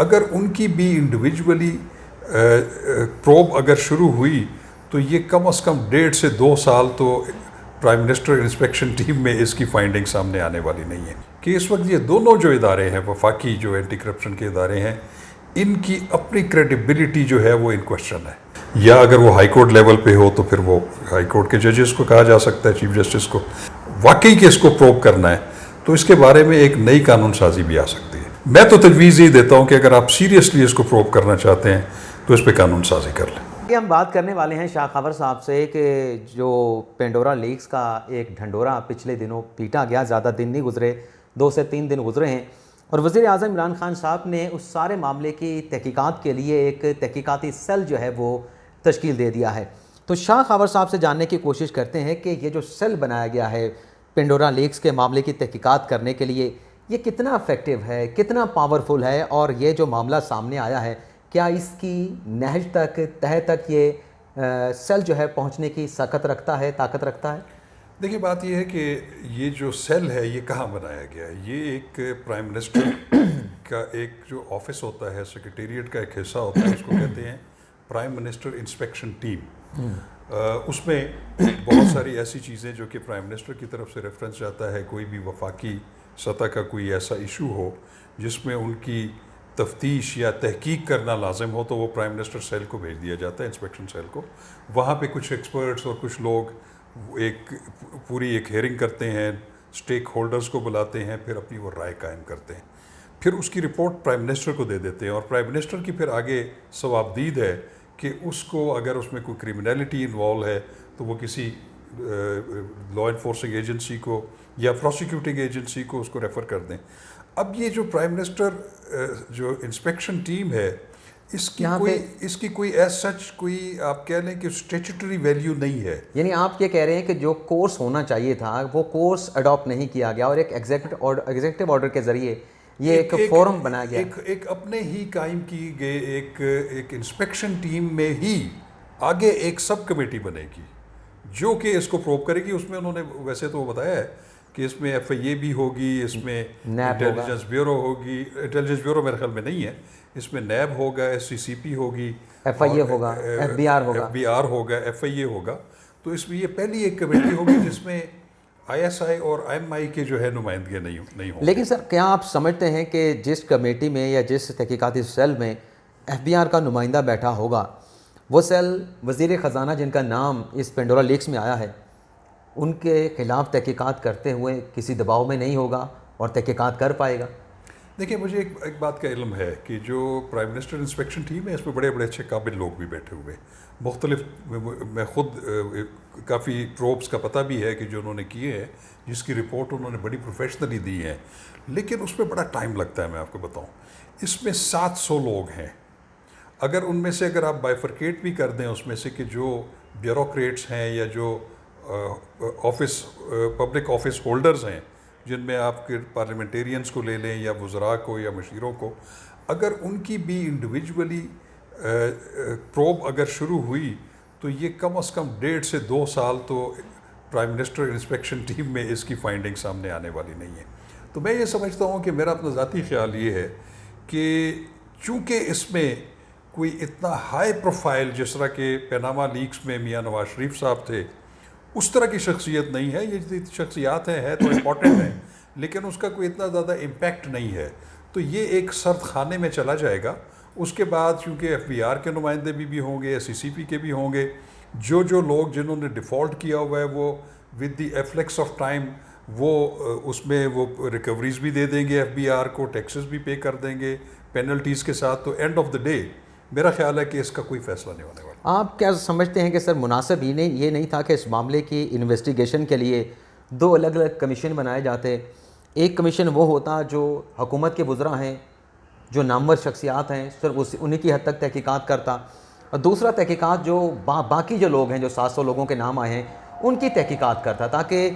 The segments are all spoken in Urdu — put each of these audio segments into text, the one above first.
اگر ان کی بھی انڈیویجولی پروب اگر شروع ہوئی تو یہ کم از کم 1.5 سے 2 سال تو پرائم منسٹر انسپیکشن ٹیم میں اس کی فائنڈنگ سامنے آنے والی نہیں ہے کہ اس وقت یہ دونوں جو ادارے ہیں وفاقی جو اینٹی کرپشن کے ادارے ہیں ان کی اپنی کریڈیبلٹی جو ہے وہ ان کوشچن ہے. یا اگر وہ ہائی کورٹ لیول پہ ہو تو پھر وہ ہائی کورٹ کے ججز کو کہا جا سکتا ہے, چیف جسٹس کو واقعی کہ اس کو پروب کرنا ہے تو اس کے بارے میں ایک نئی قانون سازی بھی آ سکتی ہے. میں تو تجویز یہ دیتا ہوں کہ اگر آپ سیریسلی اس کو پروب کرنا چاہتے ہیں تو اس پہ قانون سازی کر لیں. ہم بات کرنے والے ہیں شاہ خاور صاحب سے کہ جو پینڈورا لیکس کا ایک ڈھنڈورا پچھلے دنوں پیٹا گیا, زیادہ دن نہیں گزرے, 2 سے 3 دن گزرے ہیں, اور وزیر اعظم عمران خان صاحب نے اس سارے معاملے کی تحقیقات کے لیے ایک تحقیقاتی سیل جو ہے وہ تشکیل دے دیا ہے. تو شاہ خاور صاحب سے جاننے کی کوشش کرتے ہیں کہ یہ جو سیل بنایا گیا ہے پینڈورا لیکس کے معاملے کی تحقیقات کرنے کے لیے, یہ کتنا افیکٹو ہے, کتنا پاورفل ہے, اور یہ جو معاملہ سامنے آیا ہے کیا اس کی نہج تک, تہہ تک یہ سیل جو ہے پہنچنے کی طاقت رکھتا ہے؟ دیکھیے بات یہ ہے کہ یہ جو سیل ہے یہ کہاں بنایا گیا ہے. یہ ایک پرائم منسٹر کا ایک جو آفس ہوتا ہے, سیکریٹریٹ کا ایک حصہ ہوتا ہے, اس کو کہتے ہیں پرائم منسٹر انسپیکشن ٹیم. اس میں بہت ساری ایسی چیزیں جو کہ پرائم منسٹر کی طرف سے ریفرنس جاتا ہے, کوئی بھی وفاقی سطح کا کوئی ایسا ایشو ہو جس میں ان کی تفتیش یا تحقیق کرنا لازم ہو تو وہ پرائم منسٹر سیل کو بھیج دیا جاتا ہے, انسپیکشن سیل کو. وہاں پہ کچھ ایکسپرٹس اور کچھ لوگ ایک پوری ایک ہیئرنگ کرتے ہیں, اسٹیک ہولڈرز کو بلاتے ہیں, پھر اپنی وہ رائے قائم کرتے ہیں, پھر اس کی رپورٹ پرائم منسٹر کو دے دیتے ہیں, اور پرائم منسٹر کی پھر آگے ثوابدید ہے کہ اس کو اگر اس میں کوئی کرمنالٹی انوالو ہے تو وہ کسی لا انفورسنگ ایجنسی کو یا پروسیکیوٹنگ ایجنسی کو اس کو ریفر کر دیں. اب یہ جو پرائم منسٹر جو انسپیکشن ٹیم ہے اس کی کوئی ایز سچ کوئی آپ کہہ لیں کہ اسٹیچوٹری ویلیو نہیں ہے. یعنی آپ یہ کہہ رہے ہیں کہ جو کورس ہونا چاہیے تھا وہ کورس اڈاپٹ نہیں کیا گیا, اور ایک ایگزیکٹو آرڈر کے ذریعے یہ ایک فورم بنایا گیا, ایک اپنے ہی قائم کی گئے ایک انسپیکشن ٹیم میں ہی آگے ایک سب کمیٹی بنے گی جو کہ اس کو پروب کرے گی. اس میں انہوں نے ویسے تو بتایا ہے کہ اس میں ایف آئی اے بھی ہوگی, اس میں انٹیلیجنس بیورو ہوگی, انٹیلیجنس بیورو میرے خیال میں نہیں ہے, اس میں نیب ہوگا, ایس سی سی پی ہوگی, ایف آئی اے ہوگا, ایف بی آر ہوگا, ایف آئی اے ہوگا. تو اس میں یہ پہلی ایک کمیٹی ہوگی جس میں آئی ایس آئی اور ایم آئی کے جو ہے نمائندگی نہیں ہوں. لیکن سر کیا آپ سمجھتے ہیں کہ جس کمیٹی میں یا جس تحقیقاتی سیل میں ایف بی آر کا نمائندہ بیٹھا ہوگا وہ سیل وزیر خزانہ جن کا نام اس پینڈورا لیکس میں آیا ہے ان کے خلاف تحقیقات کرتے ہوئے کسی دباؤ میں نہیں ہوگا اور تحقیقات کر پائے گا؟ دیکھیں مجھے ایک بات کا علم ہے کہ جو پرائم منسٹر انسپیکشن ٹیم ہے اس میں بڑے بڑے اچھے قابل لوگ بھی بیٹھے ہوئے مختلف. میں خود کافی پروبس کا پتہ بھی ہے کہ جو انہوں نے کیے ہیں, جس کی رپورٹ انہوں نے بڑی پروفیشنلی دی ہے, لیکن اس میں بڑا ٹائم لگتا ہے. میں آپ کو بتاؤں اس میں 700 لوگ ہیں. اگر ان میں سے اگر آپ بائیفرکیٹ بھی کر دیں اس میں سے کہ جو بیوروکریٹس ہیں یا جو پبلک آفس ہولڈرز ہیں جن میں آپ کے پارلیمنٹیرینز کو لے لیں یا وزراء کو یا مشیروں کو, اگر ان کی بھی انڈیویجولی پروب اگر شروع ہوئی تو یہ کم از کم 1.5 سے 2 سال تو پرائم منسٹر انسپیکشن ٹیم میں اس کی فائنڈنگ سامنے آنے والی نہیں ہے. تو میں یہ سمجھتا ہوں کہ میرا اپنا ذاتی خیال یہ ہے کہ چونکہ اس میں کوئی اتنا ہائی پروفائل جس طرح کہ پیناما لیکس میں میاں نواز شریف صاحب تھے اس طرح کی شخصیت نہیں ہے. یہ شخصیات ہیں تو امپورٹنٹ ہیں, لیکن اس کا کوئی اتنا زیادہ امپیکٹ نہیں ہے. تو یہ ایک سرد خانے میں چلا جائے گا. اس کے بعد چونکہ ایف بی آر کے نمائندے بھی ہوں گے, ایس سی سی پی کے بھی ہوں گے, جو لوگ جنہوں نے ڈیفالٹ کیا ہوا ہے وہ ود دی ایفلیکس آف ٹائم وہ اس میں وہ ریکوریز بھی دے دیں گے ایف بی آر کو, ٹیکسز بھی پے کر دیں گے پینلٹیز کے ساتھ. تو اینڈ آف دا ڈے میرا خیال ہے کہ اس کا کوئی فیصلہ نہیں ہونے والا. آپ کیا سمجھتے ہیں کہ سر مناسب یہ نہیں تھا کہ اس معاملے کی انویسٹیگیشن کے لیے 2 الگ الگ کمیشن بنائے جاتے؟ ایک کمیشن وہ ہوتا جو حکومت کے وزراء ہیں, جو نامور شخصیات ہیں, صرف انہی کی حد تک تحقیقات کرتا, اور دوسرا تحقیقات جو باقی جو لوگ ہیں جو 700 لوگوں کے نام آئے ہیں ان کی تحقیقات کرتا, تاکہ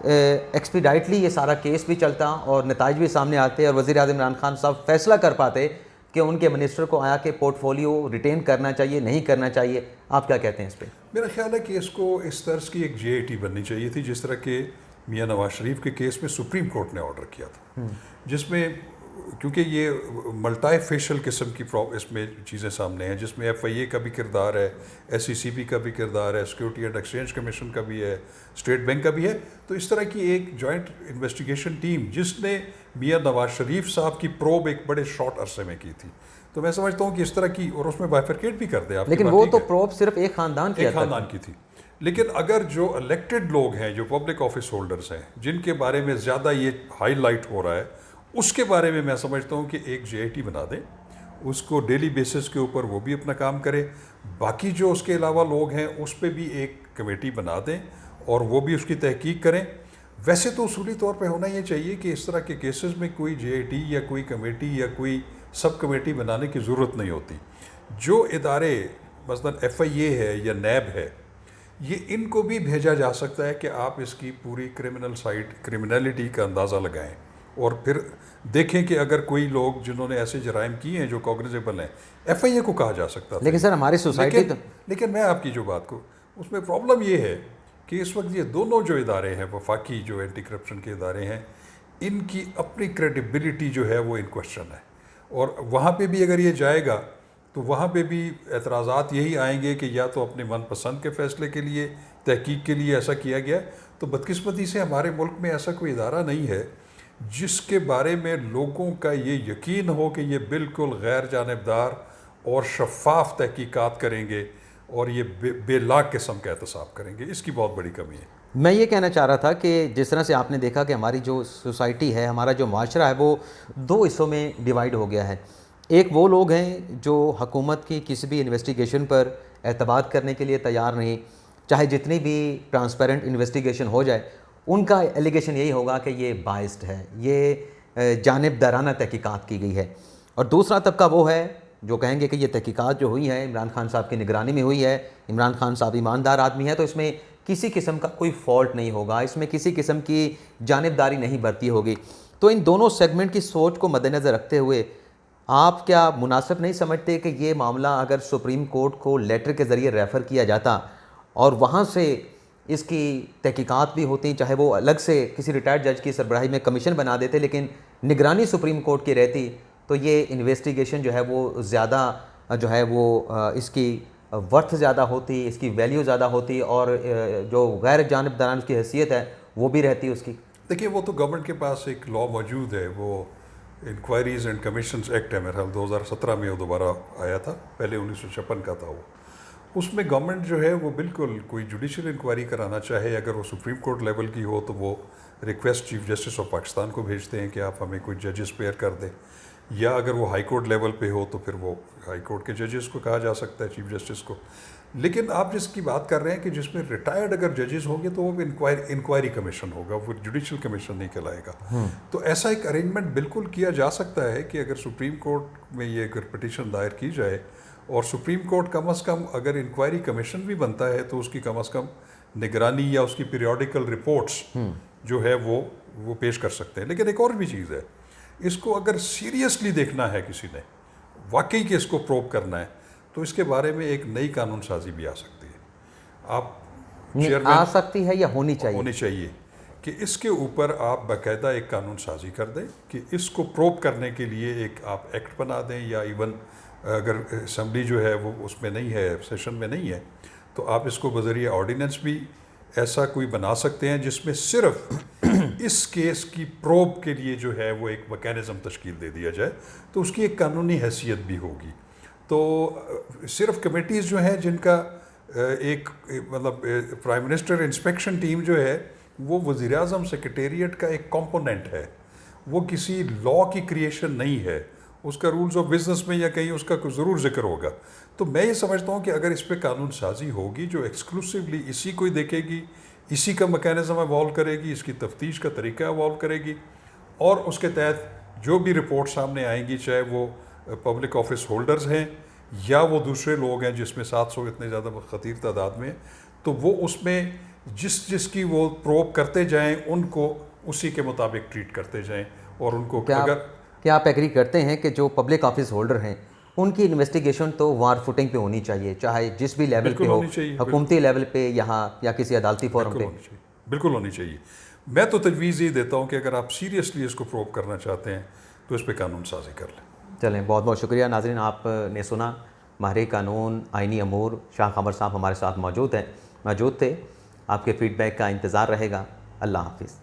ایکسپیڈائٹلی یہ سارا کیس بھی چلتا اور نتائج بھی سامنے آتے اور وزیر اعظم عمران خان صاحب فیصلہ کر پاتے کہ ان کے منسٹر کو آیا کہ پورٹ فولیو ریٹین کرنا چاہیے نہیں کرنا چاہیے. آپ کیا کہتے ہیں اس پہ؟ میرا خیال ہے کہ اس کو اس طرز کی ایک جے اے ٹی بننی چاہیے تھی جس طرح کہ میاں نواز شریف کے کیس میں سپریم کورٹ نے آرڈر کیا تھا, جس میں کیونکہ یہ ملٹائی فیشل قسم کی اس میں چیزیں سامنے ہیں، جس میں ایف آئی اے کا بھی کردار ہے، ایس سی سی بی کا بھی کردار ہے، سیکورٹی اینڈ ایکسچینج کمیشن کا بھی ہے، اسٹیٹ بینک کا بھی ہے. تو اس طرح کی ایک جوائنٹ انویسٹیگیشن ٹیم جس نے میاں نواز شریف صاحب کی پروب ایک بڑے شارٹ عرصے میں کی تھی، تو میں سمجھتا ہوں کہ اس طرح کی، اور اس میں بائفرکیٹ بھی کر دیں آپ. لیکن وہ تو پروب صرف ایک خاندان کی تھی. لیکن اگر جو الیکٹڈ لوگ ہیں، جو پبلک آفس ہولڈرز ہیں، جن کے بارے میں زیادہ یہ ہائی لائٹ ہو رہا ہے، اس کے بارے میں سمجھتا ہوں کہ ایک جے آئی ٹی بنا دیں، اس کو ڈیلی بیسس کے اوپر وہ بھی اپنا کام کرے. باقی جو اس کے علاوہ لوگ ہیں اس پہ بھی ایک کمیٹی بنا دیں اور وہ بھی اس کی تحقیق کریں. ویسے تو اصولی طور پہ ہونا یہ چاہیے کہ اس طرح کے کیسز میں کوئی جے آئی ٹی یا کوئی کمیٹی یا کوئی سب کمیٹی بنانے کی ضرورت نہیں ہوتی. جو ادارے مثلاً ایف آئی اے ہے یا نیب ہے، یہ ان کو بھی بھیجا جا سکتا ہے کہ آپ اس کی پوری کرمنل سائٹ، کرمنلٹی کا اندازہ لگائیں اور پھر دیکھیں کہ اگر کوئی لوگ جنہوں نے ایسے جرائم کیے ہیں جو کوگنیزیبل ہیں، ایف آئی اے کو کہا جا سکتا تھا. لیکن سر ہماری سوسائٹی لیکن میں آپ کی جو بات کو، اس میں پرابلم یہ ہے کہ اس وقت یہ دونوں جو ادارے ہیں، وفاقی جو اینٹی کرپشن کے ادارے ہیں، ان کی اپنی کریڈیبلٹی جو ہے وہ ان کوشچن ہے. اور وہاں پہ بھی اگر یہ جائے گا تو وہاں پہ بھی اعتراضات یہی آئیں گے کہ یا تو اپنے من پسند کے فیصلے کے لیے، تحقیق کے لیے ایسا کیا گیا. تو بدقسمتی سے ہمارے ملک میں ایسا کوئی ادارہ نہیں ہے جس کے بارے میں لوگوں کا یہ یقین ہو کہ یہ بالکل غیر جانبدار اور شفاف تحقیقات کریں گے اور یہ بے لاگ قسم کا احتساب کریں گے. اس کی بہت بڑی کمی ہے. میں یہ کہنا چاہ رہا تھا کہ جس طرح سے آپ نے دیکھا کہ ہماری جو سوسائٹی ہے، ہمارا جو معاشرہ ہے، وہ دو حصوں میں ڈیوائیڈ ہو گیا ہے. ایک وہ لوگ ہیں جو حکومت کی کسی بھی انویسٹیگیشن پر اعتماد کرنے کے لیے تیار نہیں، چاہے جتنی بھی ٹرانسپیرنٹ انویسٹیگیشن ہو جائے، ان کا ایلیگیشن یہی ہوگا کہ یہ بائسڈ ہے، یہ جانبدارانہ تحقیقات کی گئی ہے. اور دوسرا طبقہ وہ ہے جو کہیں گے کہ یہ تحقیقات جو ہوئی ہے عمران خان صاحب کی نگرانی میں ہوئی ہے، عمران خان صاحب ایماندار آدمی ہے، تو اس میں کسی قسم کا کوئی فالٹ نہیں ہوگا، اس میں کسی قسم کی جانبداری نہیں برتی ہوگی. تو ان دونوں سیگمنٹ کی سوچ کو مد نظر رکھتے ہوئے آپ کیا مناسب نہیں سمجھتے کہ یہ معاملہ اگر سپریم کورٹ کو لیٹر کے ذریعے ریفر کیا جاتا اور وہاں سے اس کی تحقیقات بھی ہوتی، چاہے وہ الگ سے کسی ریٹائرڈ جج کی سربراہی میں کمیشن بنا دیتے، لیکن نگرانی سپریم کورٹ کی رہتی، تو یہ انویسٹیگیشن جو ہے وہ زیادہ جو ہے وہ اس کی ورتھ زیادہ ہوتی، اس کی ویلیو زیادہ ہوتی، اور جو غیر جانبدارانہ اس کی حیثیت ہے وہ بھی رہتی اس کی. دیکھیے، وہ تو گورنمنٹ کے پاس ایک لا موجود ہے، وہ انکوائریز اینڈ کمیشنز ایکٹ ہے، میرے خیال 2017 میں وہ دوبارہ آیا تھا، پہلے 1956 کا تھا وہ. اس میں گورنمنٹ جو ہے وہ بالکل کوئی جوڈیشل انکوائری کرانا چاہے، اگر وہ سپریم کورٹ لیول کی ہو تو وہ request chief justice of Pakistan کو بھیجتے ہیں کہ آپ ہمیں کوئی ججز پیئر کر دیں، یا اگر وہ ہائی کورٹ لیول پہ ہو تو پھر وہ ہائی کورٹ کے ججز کو کہا جا سکتا ہے، چیف جسٹس کو. لیکن آپ جس کی بات کر رہے ہیں کہ جس میں ریٹائرڈ اگر ججز ہوں گے تو وہ انکوائری کمیشن ہوگا، وہ جوڈیشل کمیشن نہیں کہلائے گا. تو ایسا ایک ارینجمنٹ بالکل کیا جا سکتا ہے کہ اگر سپریم کورٹ میں یہ اگر پٹیشن دائر کی جائے اور سپریم کورٹ کم از کم اگر انکوائری کمیشن بھی بنتا ہے تو اس کی کم از کم نگرانی یا اس کی پیریوڈیکل رپورٹس جو ہے وہ پیش کر سکتے ہیں. لیکن ایک اور بھی چیز ہے، اس کو اگر سیریسلی دیکھنا ہے کسی نے، واقعی کہ اس کو پروب کرنا ہے، تو اس کے بارے میں ایک نئی قانون سازی بھی آ سکتی ہے. آپ آ سکتی ہے یا ہونی چاہیے کہ اس کے اوپر آپ باقاعدہ ایک قانون سازی کر دیں کہ اس کو پروب کرنے کے لیے ایک آپ ایکٹ بنا دیں، یا ایون اگر اسمبلی جو ہے وہ اس میں نہیں ہے، سیشن میں نہیں ہے، تو آپ اس کو بذریعہ آرڈیننس بھی ایسا کوئی بنا سکتے ہیں جس میں صرف اس کیس کی پروب کے لیے جو ہے وہ ایک میکینزم تشکیل دے دیا جائے، تو اس کی ایک قانونی حیثیت بھی ہوگی. تو صرف کمیٹیز جو ہیں جن کا ایک مطلب پرائم منسٹر انسپیکشن ٹیم جو ہے وہ وزیر اعظم سیکریٹریٹ کا ایک کمپوننٹ ہے، وہ کسی لا کی کریشن نہیں ہے، اس کا رولز آف بزنس میں یا کہیں اس کا ضرور ذکر ہوگا. تو میں یہ سمجھتا ہوں کہ اگر اس پہ قانون سازی ہوگی جو ایکسکلوسیولی اسی کو دیکھے گی، اسی کا میکینزم ایوالو کرے گی، اس کی تفتیش کا طریقہ ایوالو کرے گی، اور اس کے تحت جو بھی رپورٹ سامنے آئیں گی، چاہے وہ پبلک آفس ہولڈرز ہیں یا وہ دوسرے لوگ ہیں جس میں 700 اتنے زیادہ خطیر تعداد میں، تو وہ اس میں جس کی وہ پروب کرتے جائیں ان کو اسی کے مطابق ٹریٹ کرتے جائیں. اور ان کو کیا آپ ایگری کرتے ہیں کہ جو پبلک آفس ہولڈر ہیں ان کی انویسٹیگیشن تو وار فوٹنگ پہ ہونی چاہیے، چاہے جس بھی لیول پہ ہو، حکومتی لیول پہ یہاں یا کسی عدالتی فورم پہ؟ بالکل ہونی چاہیے. میں تو تجویز یہ دیتا ہوں کہ اگر آپ سیریسلی اس کو پروب کرنا چاہتے ہیں تو اس پہ قانون سازی کر لیں. چلیں، بہت بہت شکریہ. ناظرین، آپ نے سنا ماہر قانون آئینی امور شاہ خبر صاحب ہمارے ساتھ موجود تھے. آپ کے فیڈ بیک کا انتظار رہے گا. اللہ حافظ.